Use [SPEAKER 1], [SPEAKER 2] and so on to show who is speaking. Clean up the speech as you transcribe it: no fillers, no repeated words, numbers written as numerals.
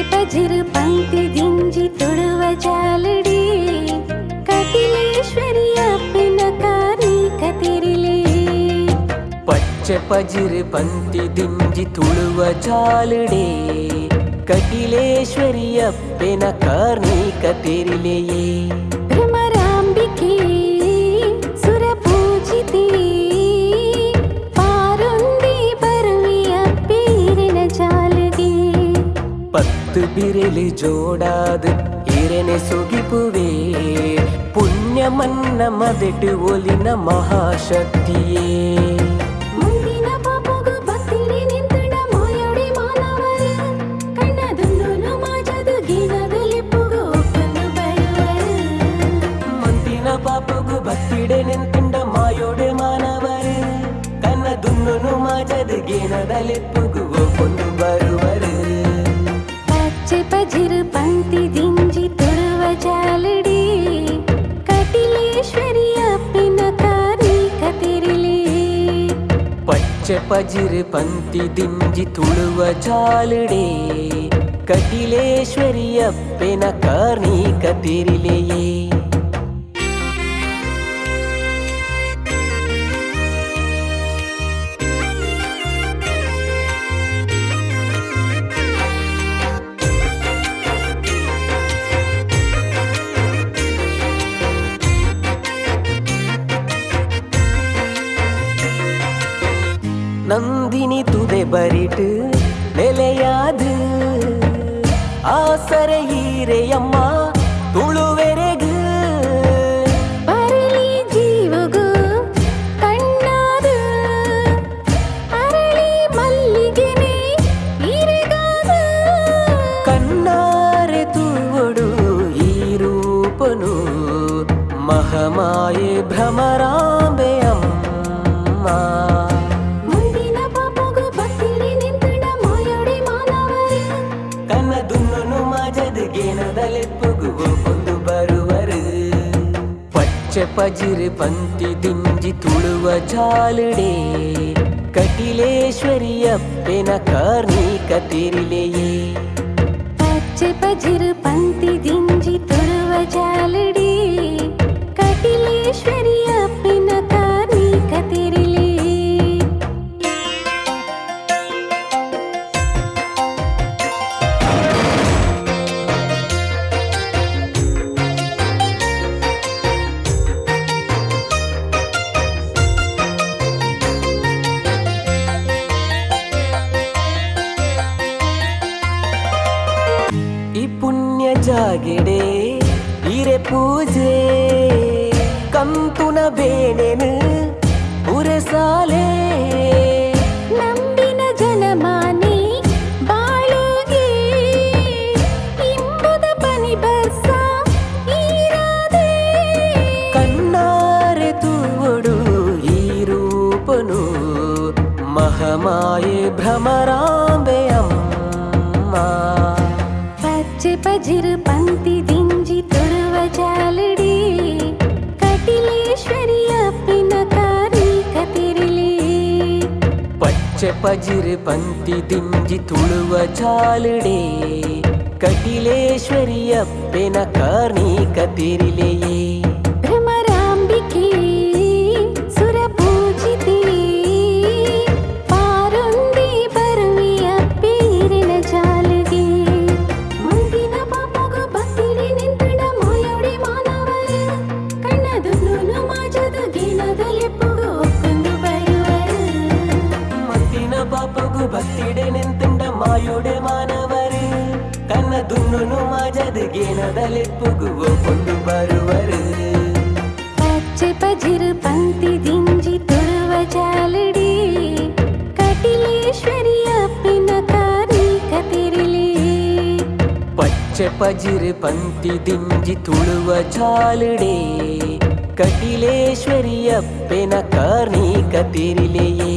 [SPEAKER 1] ಪಜಿರು ಪಂಕ್ತಿ ದಿಂಜಿ ತುಳುವ ಜಾಲಡಿ ಕಟಿಲೇಶ್ವರಿಯಪ್ಪನ ಕಾರ್ಮಿಕತಿರಿಲೆ
[SPEAKER 2] ಪಚ್ಚೆ ಪಜಿರು ಪಂಕ್ತಿ ದಿಂಜಿ ತುಳುವ ಜಾಲಡೆ ಕಟಿಲೇಶ್ವರಿಯಪ್ಪನ ಕಾರ್ಮಿಕತಿರಿಲೆಯೇ
[SPEAKER 1] ಭ್ರಮರಾಂಬಿಕೆ ಸುರಪೂಜಿತೆ ಪಾರೊಂದಿ ಬರುವಿಯಪ್ಪೇರಿನ ಜಾಲಗೆ
[SPEAKER 2] ಪತ್ತು ಬಿರಲಿ ಜೋಡಾದ ಇರೆನೆ ಸುಗಿಪುವೆ ಪುಣ್ಯ ಮನ್ನ ಮದೆಟು ಒಲಿನ ಮಹಾಶಕ್ತಿಯೇ
[SPEAKER 1] ಮುಂದಿನ ಪಾಪಗು ಭಕ್ತಿಡಿ ನಿಂತಡ ಮಾಯೋಡೆ ಮಾನವರು ಕಣ್ಣದೊಂದು ಮಾಜದು ಗೀನದಲಿಪ್ಪುಗು ಒಪ್ಪನ್ನು ಬರುವರು
[SPEAKER 2] ಮುಂದಿನ ಪಾಪಗು ಭಕ್ತಿಡೆ ನಿಂತುಂಡ ಮಾಯೋಡೆ ಮಾನವರು ಕಣ್ಣದುನ್ನು ಮಾಜದು ಗೀನದಲಿಪ್ಪುಗು ಒಪ್ಪನ್ನು ಬರುವರು
[SPEAKER 1] ಪಜಿರು ಪಂಕ್ತಿ ದಿಂಜಿ ತುಳುವ ಜಾಲಡಿ ಕಟಿಲೇಶ್ವರಿಯಪ್ಪನ ಕಾರ್ಮಿಕತಿರಿಲೆ
[SPEAKER 2] ಪಚ್ಚೆ ಪಜಿರು ಪಂಕ್ತಿ ದಿಂಜಿ ತುಳುವ ಜಾಲಡೆ ಕಟಿಲೇಶ್ವರಿಯಪ್ಪನ ಕಾರ್ಮಿಕತಿರಿಲೆಯೇ ನಂದಿನಿ ತುದೆ ಬರಿಟು ನೆಲೆಯಾದು ಆಸರೆ ಹೀರೆಯಮ್ಮ ತುಳುವೆರೆಗು
[SPEAKER 1] ಬರಲಿ ಜೀವಗು ಕಣ್ಣಾದು ಅರಳಿ ಮಲ್ಲಿಗೆನೆ ಇರೆಗಾದು
[SPEAKER 2] ಕಣ್ಣಾರೆ ತೂವಡು ಈ ರೂಪನು ಮಹಮಾಯೆ ಭ್ರಮರಾಂಬೆ ಅಮ್ಮ ಪಚ್ಚೆ ಪಜಿರು ಪಂಕ್ತಿ ದಿಂಜಿ ತುಳುವ ಜಾಲಡೆ ಕಟಿಲೇಶ್ವರಿಯಪ್ಪನ ಕಾರ್ಮಿಕತಿರಿಲೆಯೇ
[SPEAKER 1] ಪಚ್ಚೆ ಪಜಿರು ಪಂಕ್ತಿ ದಿಂಜಿ ತುಳುವ ಜಾಲಡಿ ಕಟಿಲೇಶ್ವರಿಯಪ್ಪನ ಕಾರ್ಮಿಕತಿರಿಲೆ
[SPEAKER 2] ಜಾಗೆಡೆ ಇರೆ ಪೂಜೆ ಕಂತುನ ಬೇಣೆನು ಉರೆಸಾಲೆ
[SPEAKER 1] ನಂಬಿನ ಜನಮಾನಿ ಬಾಳುಗೆ ಇಂಬುದ ಪನಿ ಬರ್ಸ ಈರಾದೆ
[SPEAKER 2] ಕಣ್ಣಾರೆ ತೂವಡು ಈ ರೂಪನು ಮಹಮಾಯೆ ಭ್ರಮರಾಂಬೆ ಅಮ್ಮ
[SPEAKER 1] ಪಜಿರು ಪಂಕ್ತಿ ದಿಂಜಿ ತುಳುವ ಜಾಲಡಿ ಕಟಿಲೇಶ್ವರಿಯಪ್ಪನ ಕಾರ್ಮಿಕತಿರಿಲೆ
[SPEAKER 2] ಪಚ್ಚೆ ಪಜಿರು ಪಂತಿ ದಿಂಜಿ ತುಳುವ ಚಾಲುಡೆ ಕಟಿಲೇಶ್ವರಿ ಅಪ್ಪೆನ ಕಾರ್ಣಿಕ ತಿರಿಲೆಯೇ
[SPEAKER 1] ಭ್ರಮರಾಂಬಿಕೆ ಸುರಪೂಜಿತೆ ಪಾರೊಂದಿ ಬರುವಿಯ ಪೇರಿನ ಜಾಲುಗೆ ಮುಂದಿನ ಪಾಪಗ ಭಕ್ತಿಡೆ ನಿಂತಡ ಮಾಯೋಡೆ ಮಾನವರು ಕಣ್ಣದುನ್ನು ಮಾಜದ ಗಿಣದಲೆಪ್ಪುಗು ಒಕ್ಕೊಂದು ಬರುವರು
[SPEAKER 2] ಮುಂದಿನ ಪಾಪಗು ಭಕ್ತಿಡೆ ನಿಂತುಂಡ ಮಾಯೋಡೆ ಮಾನವರು ಕನ್ನದುನ್ನು ಮಾಜದ ಗೇನದಲೆಪ್ಪುಗು ಕೊಂಡು ಬರುವರು
[SPEAKER 1] ಪಚ್ಚೆ ಪಜಿರು ಪಂತಿ ದಿಂಜಿ ತುಳುವ ಜಾಲಡಿ ಕಟಿಲೇಶ್ವರಿ ಅಪ್ಪಿನ ಕಾರ್ಣಿಕ ತಿರಿಲೆ
[SPEAKER 2] ಪಚ್ಚೆ ಪಜಿರು ಪಂತಿ ದಿಂಜಿ ತುಳುವ ಚಾಲುಡೆ ಕಟಿಲೇಶ್ವರಿ ಅಪ್ಪೆನ ಕಾರ್ಣಿಕ ತಿರಿಲೆಯೇ